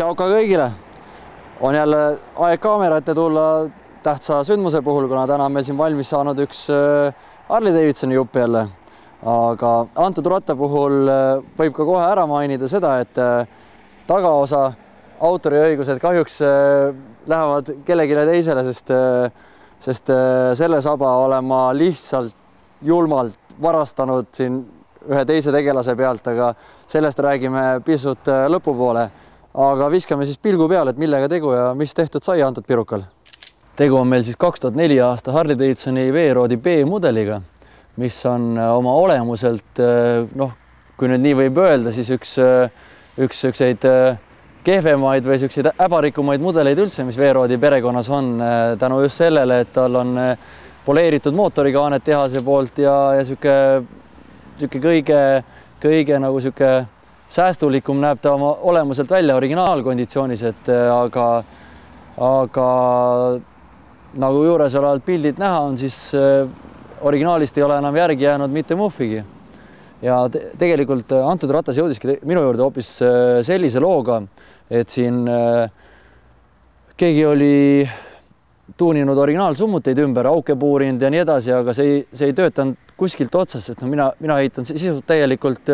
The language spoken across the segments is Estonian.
Tšau ka kõigile! On jälle aeg kaamera ette tulla tähtsa sündmuse puhul, kuna täna on meil siin valmis saanud üks Harley Davidsoni jupp jälle. Aga antud ratta puhul võib ka kohe ära mainida seda, et tagaosa autoriõigused kahjuks lähevad kellelegi teisele, sest selle saba olen ma lihtsalt julmalt varastanud siin ühe teise tegelase pealt, aga sellest räägime pisut lõpupoole. Aga viskame siis pilgu peale, et millega tegu ja mis tehtud sai antud pirukal. Tegu on meil siis 2004 aasta Harley Davidsoni V-Roadi B-mudeliga, mis on oma olemuselt, kui nüüd nii võib öelda, siis üks kehvemaid või äbarikumaid mudeleid üldse, mis V-Roadi perekonnas on, tänu just sellele, et tal on poleeritud mootorikaanet tehase poolt ja kõige nagu säästulikum näeb ta oma olemuselt välja originaalkonditsioonis, aga nagu juures olevalt pildid näha on, siis originaalist ei ole enam järgi jäänud mitte muhvigi. Ja tegelikult antud ratas jõudiski minu juurde hoopis sellise looga, et siin keegi oli tuuninud originaalsummuteid ümber, auke puurinud ja nii edasi, aga see ei töötanud kuskilt otsast, sest mina ehitan sisult täielikult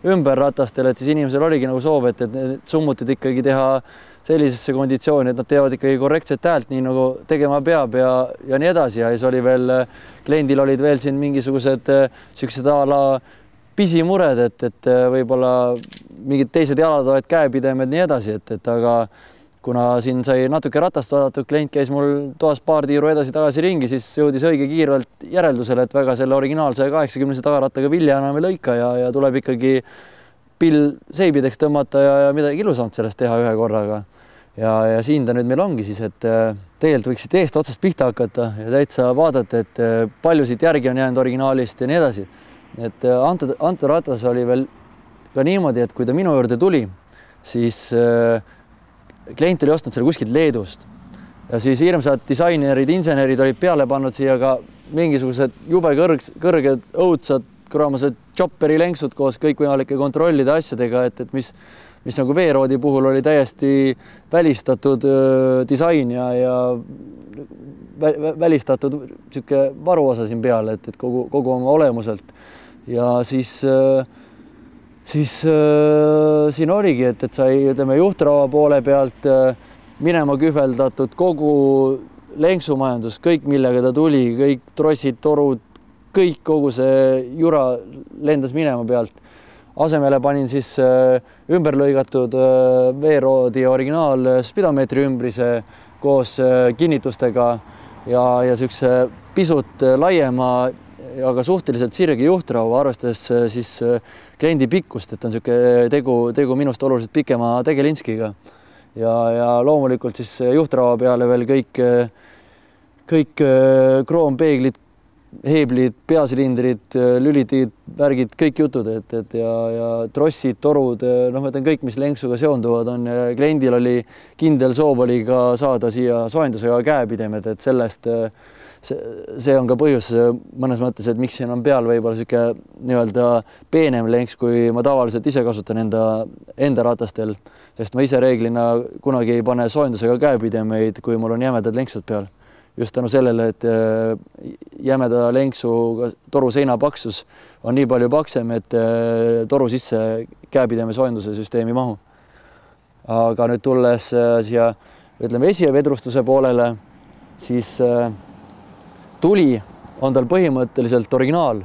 ümber ratastele, et siis inimesel oligi nagu soov, et need summutid ikkagi teha sellisesse konditsiooni, et nad teevad ikkagi korrektset häält, nii nagu tegema peab ja nii edasi. Ja siis oli veel, kliendil olid veel siin mingisugused sellised ala pisimured, et võib-olla mingid teised jalatoed, käepidemed, nii edasi, aga kuna siin sai natuke ratast vaadatud, klient käis mul toas paar tiiru edasi-tagasi ringi, siis jõudis õige kiirelt järeldusele, et väga selle originaalse 80 tagarattaga vilja enam ei lõika ja tuleb ikkagi pill seibideks tõmmata ja midagi ilusamt sellest teha ühe korraga. Ja siin ta nüüd meil ongi siis, et tegelikult võiksid eest otsast pihta hakata ja täitsa vaadata, et palju siit järgi on jäänud originaalist ja nii edasi. Et antud ratas oli veel ka niimoodi, et kui ta minu juurde tuli, siis klient oli ostnud selle kuskilt Leedust ja siis hirmsad disainerid, insenerid olid peale pannud siia ka mingisugused jube kõrged õudsad kuramased chopperi lenksud koos kõikvõimalike kontrollide asjadega, et mis nagu V-Roadi puhul oli täiesti välistatud disain ja välistatud siuke varuosa siin peal, et kogu oma olemuselt. Ja siis siin oligi, et sai juhtraua poole pealt minema kühveldatud kogu lenksumajandus, kõik millega ta tuli, kõik trossid, torud, kogu see jura lendas minema pealt. Asemele panin siis ümber lõigatud V-Roadi originaal spidomeetri ümbrise koos kinnitustega ja sükse pisut laiema, aga suhteliselt sirge juhtraua, arvestades siis kliendi pikkust, et on tegu minust oluliselt pikema tegelinskiga. Ja loomulikult siis juhtraua peale veel kõik kroompeeglid, heeblid, peasilindrid, lülitid, värgid, kõik jutud, ja trossid, torud, kõik, mis lenksuga seonduvad on. Kliendil oli kindel soov oli ka saada siia soojendusega käepidemed, et sellest see on ka põhjus mõnes mõttes, et miks siin on peal võib-olla siuke nii-öelda peenem lenks, kui ma tavaliselt ise kasutan enda ratastel, sest ma ise reeglina kunagi ei pane soojendusega käepidemeid, kui mul on jämedad lenksud peal. Just tänu sellele, et jämeda lenksu toru seina paksus on nii palju paksem, et toru sisse käepideme soojenduse süsteemi mahu. Aga nüüd tulles siia, esivedrustuse poolele, siis tuli on tal põhimõtteliselt originaal,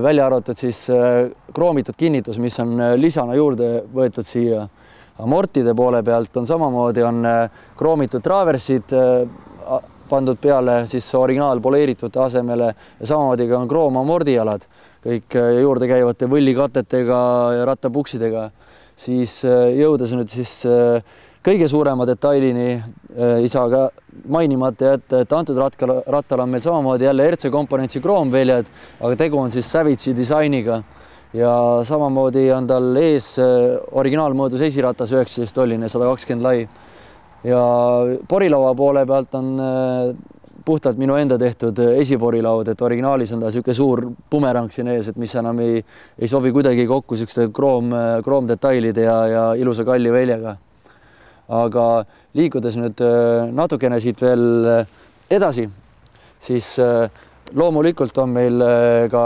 välja arvatud siis kroomitud kinnitus, mis on lisana juurde võetud siia. Amortide poole pealt on samamoodi on kroomitud traversid pandud peale siis originaal poleeritute asemele ja samamoodi on kroom amordijalad, kõik juurde käivate võllikatetega ja rattapuksidega. Siis jõudes nüüd siis kõige suurema detailini ei saa ka mainimata jätta, et antud rattal on meil samamoodi jälle RC komponentsi kroomväljad, aga tegu on siis Savage'i disainiga ja samamoodi on tal ees originaalmõõdus esiratas 19-tolline 120 lai. Ja porilaua poole pealt on puhtalt minu enda tehtud esiporilaud, et originaalis on ta siuke suur bumerang siin ees, et mis enam ei sobi kuidagi kokku siukeste kroomdetailide ja ilusa kalli väljaga. aga liikudes nüüd natukene siit veel edasi, siis loomulikult on meil ka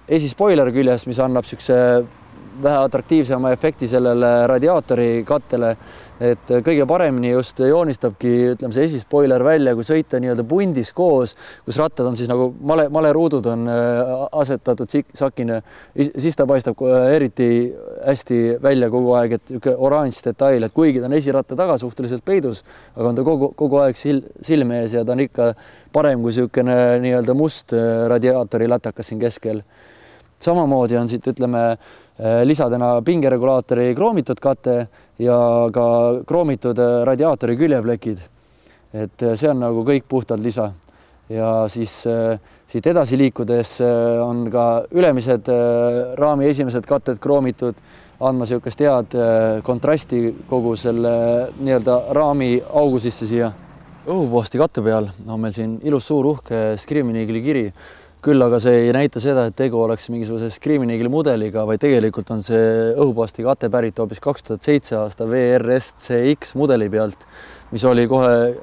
esispoiler küljes, mis annab niisuguse vähe atraktiivsema efekti sellele radiaatori kattele, et kõige paremini just joonistabki, ütleme, see esispoiler välja, kui sõita nii-öelda pundis koos, kus rattad on siis nagu maleruudud on asetatud sakine, siis ta paistab eriti hästi välja kogu aeg, et niisugune oranž detail, et kuigi ta on esiratta taga suhteliselt peidus, aga on ta kogu aeg silme ees ja ta on ikka parem kui niisugune nii-öelda must radiaatori latakas siin keskel. Samamoodi on siit, ütleme, lisadena pingeregulaatori kroomitud kate ja ka kroomitud radiaatori küljeplekid. Et see on nagu kõik puhtalt lisa. Ja siis siit edasi liikudes on ka ülemised raami esimesed katted kroomitud, andma niisugust head kontrasti kogu selle nii-öelda raami augu sisse siia. Õhupoosti katte peal on meil siin ilus suur uhke Screaming kiri. Küll aga see ei näita seda, et tegu oleks mingisuguse Screaming mudeliga, vaid tegelikult on see õhupaasti kate pärit hoopis 2007 aasta VRS CX mudeli pealt, mis oli kohe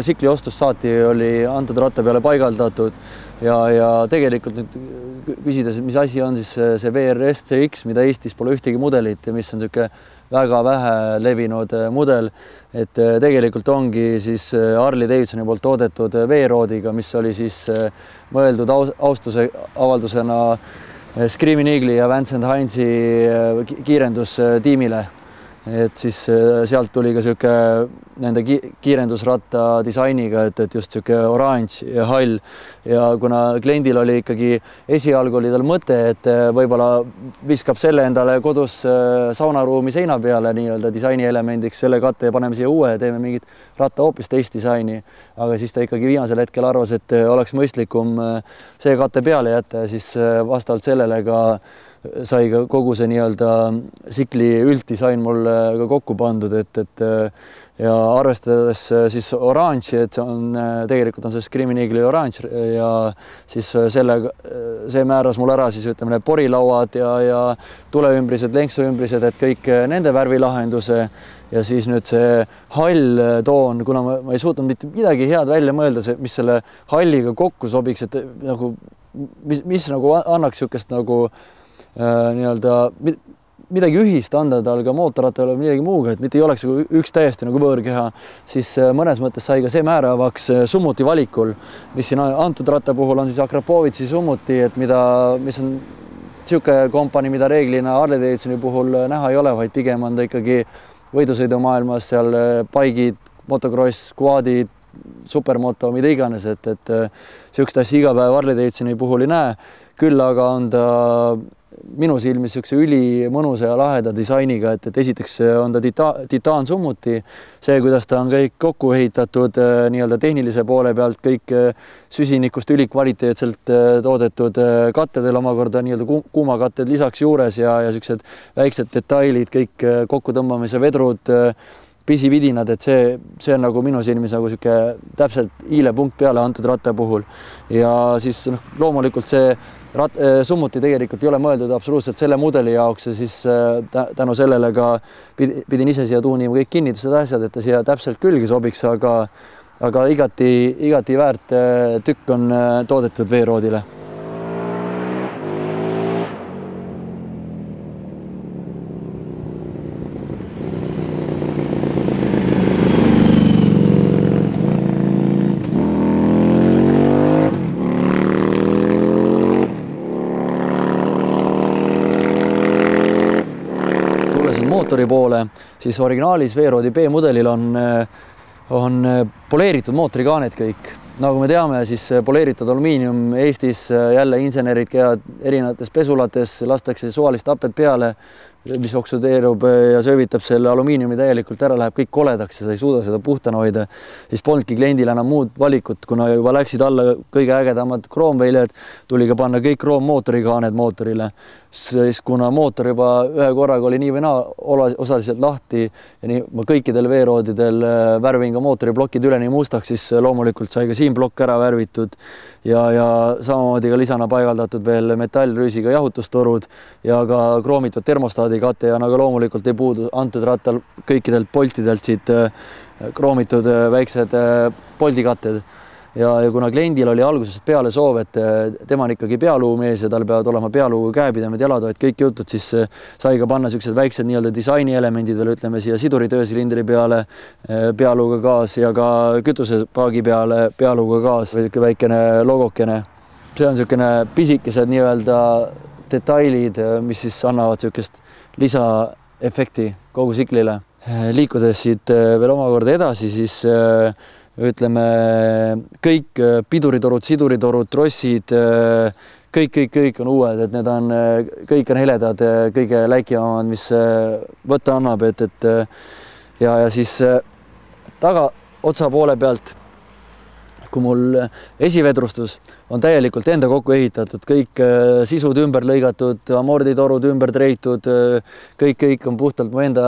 sikli ostust saati oli antud ratta peale paigaldatud ja tegelikult nüüd küsides, mis asi on siis see VRS CX, mida Eestis pole ühtegi mudelit ja mis on niisugune väga vähe levinud mudel, et tegelikult ongi siis Harley Davidsoni poolt toodetud veeroodiga, mis oli siis mõeldud austuse avaldusena Screaming Eagle'i ja Vance & Heinzi kiirendustiimile. Et siis sealt tuli ka niisugune nende kiirendusratta disainiga, et just niisugune oranž ja hall ja kuna kliendil oli ikkagi esialgu oli tal mõte, et võib-olla viskab selle endale kodus saunaruumi seina peale nii-öelda disaini elemendiks selle katte ja paneme siia uue ja teeme mingit ratta hoopis teist disaini, aga siis ta ikkagi viimasel hetkel arvas, et oleks mõistlikum see katte peale jätta ja siis vastavalt sellele ka sai ka kogu see nii-öelda sikli ülddisain mul ka kokku pandud, et ja arvestades siis oranži, et see on tegelikult on see Screaming Eagle'i oranž ja siis see määras mul ära siis ütleme need porilauad ja tuleümbrised, lenksuümbrised, et kõik nende värvilahenduse ja siis nüüd see hall toon, kuna ma ei suutnud mitte midagi head välja mõelda, mis selle halliga kokku sobiks, et nagu mis nagu annaks niisugust nagu nii-öelda midagi ühist anda tal ka mootorrattale midagi muuga, et mitte ei oleks üks täiesti nagu võõrkeha, siis mõnes mõttes sai ka see määravaks summuti valikul, mis siin antud ratta puhul on siis Akrapovitši summuti, et mis on niisugune kompanii, mida reeglina Harley Davidsoni puhul näha ei ole, vaid pigem on ta ikkagi võidusõidumaailmas seal paigid, motocross, quadid, supermoto, mida iganes, et niisugust asja iga päev Harley Davidsoni puhul ei näe, küll aga on ta minu silmis niisuguse ülimõnusa ja laheda disainiga, et esiteks on ta titaansummuti, see, kuidas ta on kõik kokku ehitatud nii-öelda tehnilise poole pealt, kõik süsinikust ülikvaliteetselt toodetud kattedel omakorda nii-öelda kuumakatted lisaks juures ja niisugused väiksed detailid, kõik kokkutõmbamise vedrud, pisividinad, et see on nagu minu silmis nagu niisugune täpselt hiilepunkt peale antud ratta puhul ja siis loomulikult see summuti tegelikult ei ole mõeldud absoluutselt selle mudeli jaoks ja siis tänu sellele ka pidin ise siia tuunima kõik kinnitused asjad, et ta siia täpselt külge sobiks, aga igati väärt tükk on toodetud veeroodile. Mootori poole, siis originaalis veeroodi B-mudelil on poleeritud mootorikaaned kõik. Nagu me teame, siis poleeritud alumiinium Eestis jälle insenerid käivad erinevates pesulates, lastakse suvalist hapet peale, mis oksudeerub ja söövitab selle alumiiniumi täielikult ära, läheb kõik koledaks ja sa ei suuda seda puhtana hoida. Siis polnudki kliendil enam muud valikut, kuna juba läksid alla kõige ägedamad kroomväljad, tuli ka panna kõik kroommootorikaaned mootorile. Siis kuna mootor juba ühe korraga oli nii või naa osaliselt lahti ja nii ma kõikidel veeroodidel värvin ka mootoriplokid üleni mustaks, siis loomulikult sai ka siin plokk ära värvitud ja samamoodi ka lisana paigaldatud veel metallrüüsiga jahutustorud ja ka kroomitud termostaadi kate ja nagu loomulikult ei puudu antud rattal kõikidelt poltidelt siit kroomitud väiksed poldikatted. Ja kuna kliendil oli algusest peale soov, et tema on ikkagi pealuumees ja tal peavad olema pealuuga käepidemed, jalatoed, kõik jutud, siis sai ka panna sellised väiksed nii-öelda disainielemendid veel, ütleme siia siduritöösilindri peale pealuuga gaas ja ka kütusepaagi peale pealuuga gaas või väikene logokene. See on niisugune pisikesed nii-öelda detailid, mis siis annavad niisugust lisaefekti kogu tsiklile. Liikudes siit veel omakorda edasi, siis ütleme kõik piduritorud, siduritorud, trossid, kõik on uued, et need on, kõik on heledad, kõige läikivamad, mis võtta annab, et ja siis taga otsa poole pealt, kui mul esivedrustus on täielikult enda kokku ehitatud, kõik sisud ümber lõigatud, amorditorud ümber treitud, kõik on puhtalt mu enda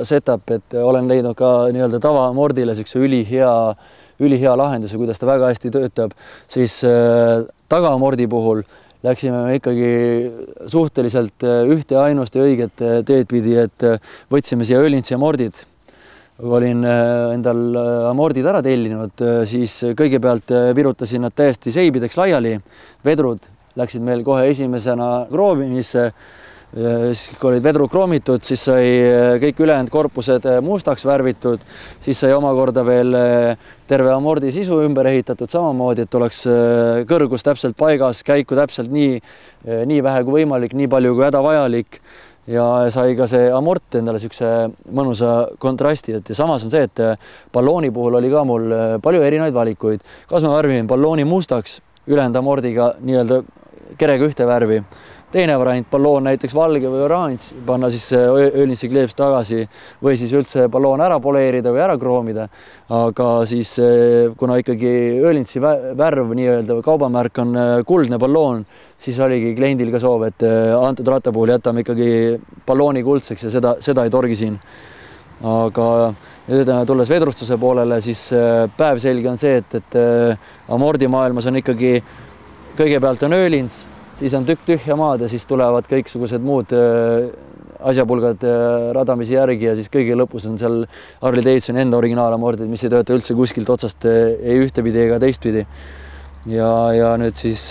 setup, et olen leidnud ka nii-öelda tavaamordile sellise ülihea lahenduse, kuidas ta väga hästi töötab, siis tagaamordi puhul läksime me ikkagi suhteliselt ühte ainust ja õiget teed pidi, et võtsime siia Öhlintsi amordid. Kui olin endal amordid ära tellinud, siis kõigepealt virutasin nad täiesti seibideks laiali. Vedrud läksid meil kohe esimesena kroomimisse. Siis kui olid vedrud kroomitud, siis sai kõik ülejäänud korpused mustaks värvitud. Siis sai omakorda veel terve amordi sisu ümber ehitatud samamoodi, et oleks kõrgus täpselt paigas, käiku täpselt nii vähe kui võimalik, nii palju kui hädavajalik. Ja sai ka see amort endale niisuguse mõnusa kontrasti, et ja samas on see, et ballooni puhul oli ka mul palju erinevaid valikuid. Kas ma värvin ballooni mustaks ülejäänud amordiga nii-öelda kerega ühte värvi. Teine variant, balloon näiteks valge või oranž, panna siis Öhlintsi kleeps tagasi või siis üldse balloon ära poleerida või ära kroomida. Aga siis, kuna ikkagi Öhlintsi värv nii-öelda kaubamärk on kuldne balloon, siis oligi kliendil ka soov, et antud ratta puhul jätame ikkagi ballooni kuldseks ja seda ei torgi siin. Aga nüüd tulles vedrustuse poolele, siis päevselge on see, et amordimaailmas on ikkagi kõigepealt on Öhlins, siis on tükk tühja maad ja siis tulevad kõiksugused muud asjapulgad radamisi järgi ja siis kõige lõpus on seal Harley Davidsoni enda originaalammordid, mis ei tööta üldse kuskilt otsast ei ühtepidi ega teistpidi. Ja nüüd siis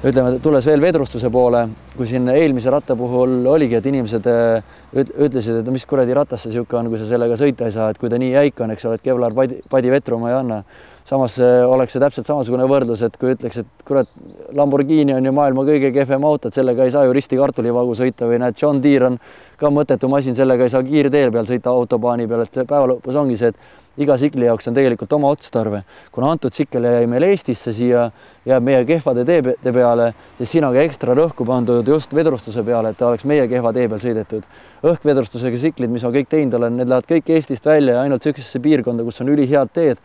ütleme, tulles veel vedrustuse poole, kui siin eelmise ratta puhul oligi, et inimesed ütlesid, et mis kuradi ratas see sihuke on, kui sa sellega sõita ei saa, et kui ta nii jäik on, eks ole, et Kevlar padi vetru ma ei anna. Samas oleks see täpselt samasugune võrdlus, et kui ütleks, et kurat, Lamborghini on ju maailma kõige kehvem auto, et sellega ei saa ju risti kartulivagu sõita või näed, John Deere on ka mõttetu masin, sellega ei saa kiirteel peal sõita autobaani peal, et päeva lõpus ongi see, et iga tsikli jaoks on tegelikult oma otstarve. Kuna antud tsikkel jäi meil Eestisse siia, jääb meie kehvade teede peale, siis siin on ka ekstra rõhku pandud just vedrustuse peale, et ta oleks meie kehva tee peal sõidetud. Õhkvedrustusega tsiklid, mis ma kõik teinud olen, need lähevad kõik Eestist välja ja ainult sellisesse piirkonda, kus on ülihead teed,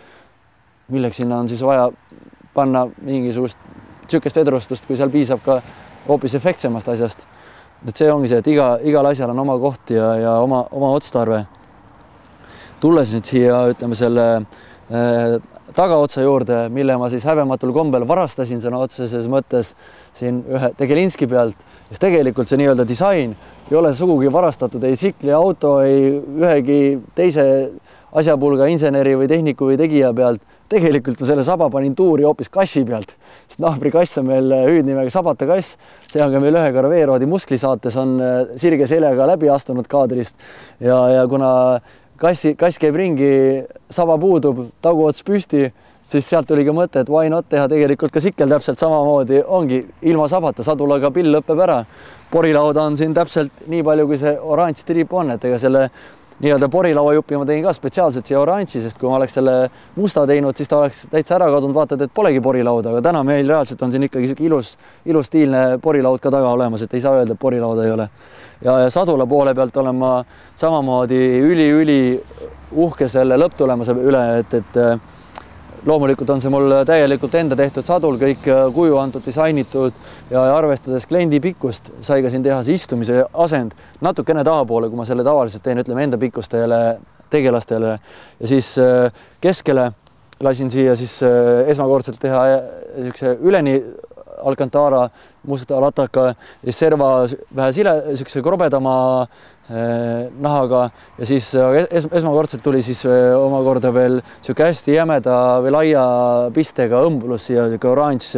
milleks sinna on siis vaja panna mingisugust tsükest vedrustust, kui seal piisab ka hoopis efektsemast asjast. Et see ongi see, et igal asjal on oma koht ja oma otstarve. Tulles nüüd siia, ütleme selle tagaotsa juurde, mille ma siis häbematul kombel varastasin sõna otseses mõttes siin ühe Tegelinski pealt, siis tegelikult see nii-öelda disain ei ole sugugi varastatud ei tsikli, auto, ei ühegi teise asjapulga inseneri või tehniku või tegija pealt. Tegelikult ma selle saba panin tuuri hoopis kassi pealt, sest naabri kass on meil hüüdnimega Sabata kass. See on ka meil ühe korra Veeroodi musklisaates on sirge seljaga läbi astunud kaadrist ja kuna kass käib ringi, saba puudub, taguots püsti, siis sealt tuli ka mõte, et why not teha tegelikult ka sikkel täpselt samamoodi, ongi ilma sabata, sadulaga pill lõpeb ära. Porilauda on siin täpselt nii palju, kui see oranž triip on, et ega selle nii-öelda porilaua jupi ma tegin ka spetsiaalselt siia oranži, sest kui ma oleks selle musta teinud, siis ta oleks täitsa ära kadunud, vaatad, et polegi porilauda, aga täna meil reaalselt on siin ikkagi ilus stiilne porilaud ka taga olemas, et ei saa öelda, et porilauda ei ole. Ja sadula poole pealt olen ma samamoodi üli uhke selle lõpptulemuse üle, et loomulikult on see mul täielikult enda tehtud sadul, kõik kuju antud, disainitud ja arvestades kliendi pikkust sai ka siin teha see istumise asend natukene tahapoole, kui ma selle tavaliselt teen, ütleme enda pikkustele tegelastele ja siis keskele lasin siia siis esmakordselt teha niisuguse üleni Alcantara musta rataka ja serva vähe niisuguse krobedama nahaga ja siis esmakordselt tuli siis omakorda veel niisugune hästi jämeda või laia pistega õmbulus ja oranž,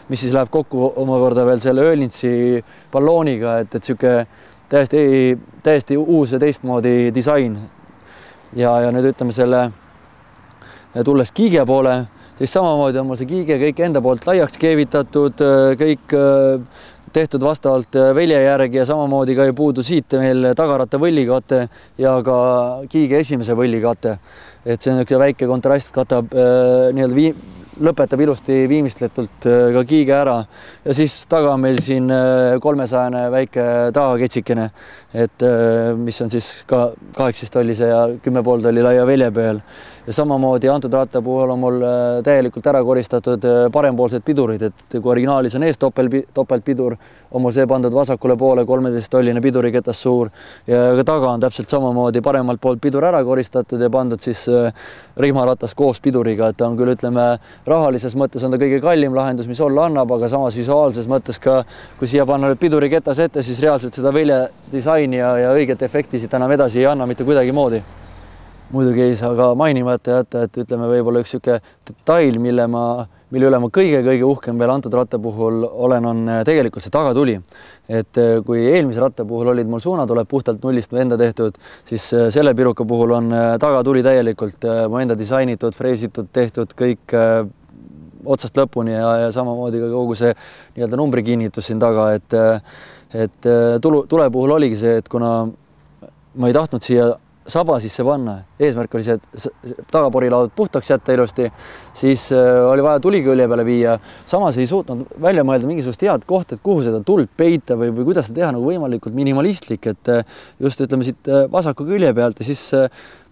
mis siis läheb kokku omakorda veel selle Öölnitsi ballooniga, et niisugune täiesti uus ja teistmoodi disain. Ja nüüd ütleme selle, tulles kiige poole, siis samamoodi on mul see kiige kõik enda poolt laiaks keevitatud, kõik tehtud vastavalt velje järgi ja samamoodi ka ei puudu siit meil tagaratta võllikate ja ka kiige esimese võllikate. Et see on niisugune väike kontrast, katab lõpetab ilusti viimistletult ka kiige ära ja siis taga on meil siin 300 väike tagaketsikene, et mis on siis ka 18 tollise ja 10,5 tolli laia velje peal. Ja samamoodi antud ratta puhul on mul täielikult ära koristatud parempoolsed pidurid, et kui originaalis on ees topeltpidur, on mul see pandud vasakule poole 13 tolline piduriketas suur ja ka taga on täpselt samamoodi paremalt poolt pidur ära koristatud ja pandud siis rihmaratas koos piduriga, et ta on küll, ütleme, rahalises mõttes on ta kõige kallim lahendus, mis olla annab, aga samas visuaalses mõttes ka, kui siia panna nüüd piduriketas ette, siis reaalselt seda velje disaini ja õiget efekti siit enam edasi ei anna mitte kuidagi moodi. Muidugi ei saa ka mainimata jätta, et ütleme võib-olla üks niisugune detail, mille üle ma kõige uhkem veel antud ratta puhul olen, on tegelikult see tagatuli. Et kui eelmise ratta puhul olid mul suunatuled puhtalt nullist enda tehtud, siis selle piruka puhul on tagatuli täielikult mu enda disainitud, freesitud, tehtud kõik otsast lõpuni ja samamoodi ka kogu see nii-öelda numbrikinnitus siin taga, et tule puhul oligi see, et kuna ma ei tahtnud siia saba sisse panna, eesmärk oli see, et tagaporilaud puhtaks jätta ilusti, siis oli vaja tuli külje peale viia. Samas ei suutnud välja mõelda mingisugust head kohta, et kuhu seda tuld peita või kuidas seda teha nagu võimalikult minimalistlik, et just ütleme siit vasaku külje pealt ja siis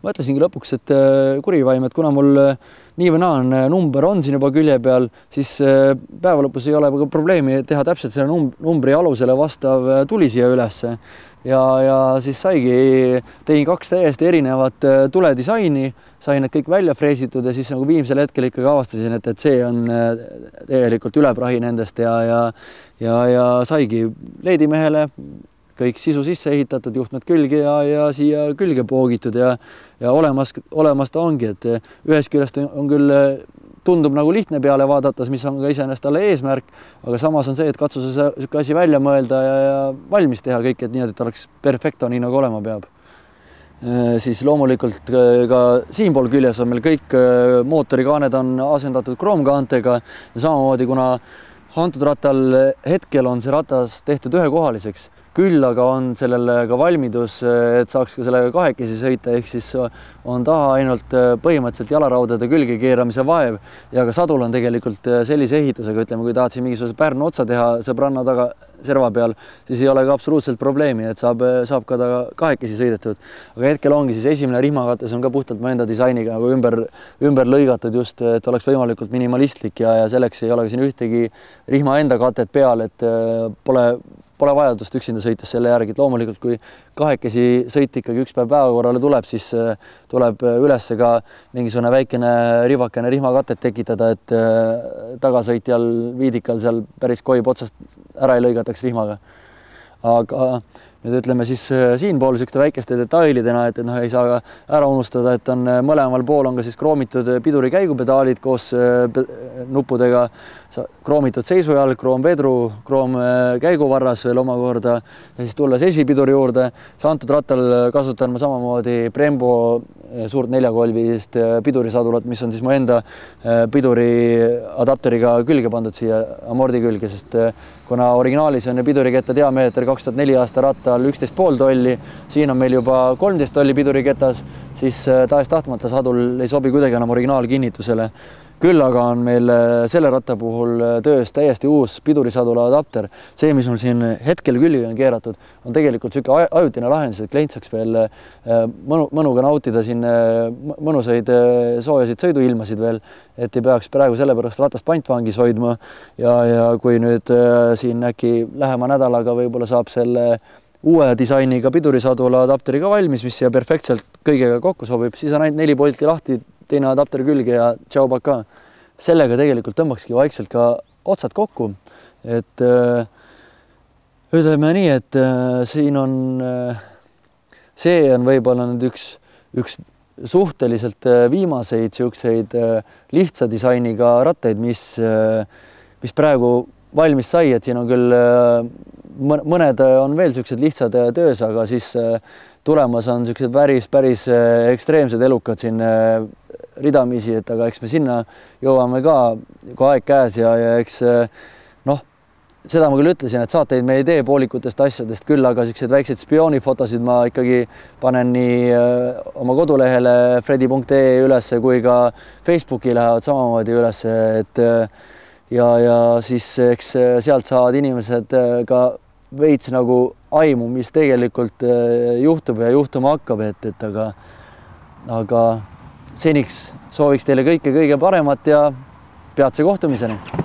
mõtlesingi lõpuks, et kurivaim, et kuna mul nii või naa on number on siin juba külje peal, siis päeva lõpus ei ole probleemi teha täpselt selle numbri alusele vastav tuli siia ülesse. Ja siis tegin 2 täiesti erinevat tuledisaini, sain need kõik välja freesitud ja siis nagu viimsel hetkel ikkagi avastasin, et see on tegelikult üleprahi nendest ja saigi leedimehele kõik sisu sisse ehitatud, juhtmed külge ja siia külge poogitud ja olemas ta ongi, et ühest küljest on küll tundub nagu lihtne peale vaadates, mis on ka iseenesest talle eesmärk, aga samas on see, et katsu see asi välja mõelda ja valmis teha kõik, et nii, et oleks perfekto, nii nagu olema peab. Siis loomulikult ka siinpool küljes on meil kõik mootorikaaned on asendatud kroomkaantega ja samamoodi, kuna antud rattal hetkel on see ratas tehtud ühekohaliseks, küll aga on sellele ka valmidus, et saaks ka sellega kahekesi sõita, ehk siis on taha ainult põhimõtteliselt jalaraudade külge keeramise vaev ja ka sadul on tegelikult sellise ehitusega, ütleme, kui tahad siin mingisuguse Pärnu otsa teha sõbranna taga serva peal, siis ei ole ka absoluutselt probleemi, et saab ka ta kahekesi sõidetud. Aga hetkel ongi siis esimene rihmakates on ka puhtalt mu enda disainiga nagu ümber lõigatud just, et oleks võimalikult minimalistlik ja selleks ei ole siin ühtegi rihma enda katet peal, et pole vajadust üksinda sõites selle järgi, et loomulikult kui kahekesi sõit ikkagi üks päev päevakorrale tuleb, siis tuleb üles ka mingisugune väikene rivakene rihmakatet tekitada, et tagasõitjal viidikal seal päris koib otsast ära ei lõigataks rihmaga. Aga nüüd ütleme siis siinpool sükste väikeste detailidena, et ei saa ära unustada, et on mõlemal pool on ka siis kroomitud piduri käigupedaalid koos nuppudega, kroomitud seisujalg, kroomvedru, kroom käiguvarras veel omakorda ja siis tulles esipiduri juurde. See antud rattal kasutan ma samamoodi Brembo suurt 4-kolvist pidurisadulat, mis on siis mu enda piduri adapteriga külge pandud siia amordi külge, sest kuna originaalis on piduriketta diameeter 2004 aasta rattal 11,5 tolli, siin on meil juba 13 tolli piduriketas, siis tahes-tahtmata sadul ei sobi kuidagi enam originaalkinnitusele. Küll aga on meil selle ratta puhul töös täiesti uus pidurisadula adapter. See, mis mul siin hetkel külge on keeratud, on tegelikult selline ajutine lahendus, et klient saaks veel mõnuga nautida siin mõnusaid soojasid sõiduilmasid veel, et ei peaks praegu sellepärast ratast pantvangis hoidma ja kui nüüd siin äkki lähema nädalaga võib-olla saab selle uue disainiga pidurisadula adapteriga valmis, mis siia perfektselt kõigega kokku sobib, siis on ainult 4 bolti lahti, teine adapter külge ja tšau baka. Sellega tegelikult tõmbakski vaikselt ka otsad kokku et ütleme nii, et siin on, see on võib-olla nüüd üks suhteliselt viimaseid siukseid lihtsa disainiga rattaid, mis praegu valmis sai, et siin on küll mõned on veel siuksed lihtsad töös, aga siis tulemas on siuksed päris ekstreemsed elukad siin ridamisi, et aga eks me sinna jõuame ka, kui aeg käes ja eks seda ma küll ütlesin, et saateid me ei tee poolikutest asjadest küll, aga siukseid väikseid spioonifotosid ma ikkagi panen nii oma kodulehele fredi.ee ülesse kui ka Facebooki lähevad samamoodi ülesse, et ja siis eks sealt saavad inimesed ka veits nagu aimu, mis tegelikult juhtub ja juhtuma hakkab, et aga seniks sooviks teile kõike kõige paremat ja peatse kohtumiseni.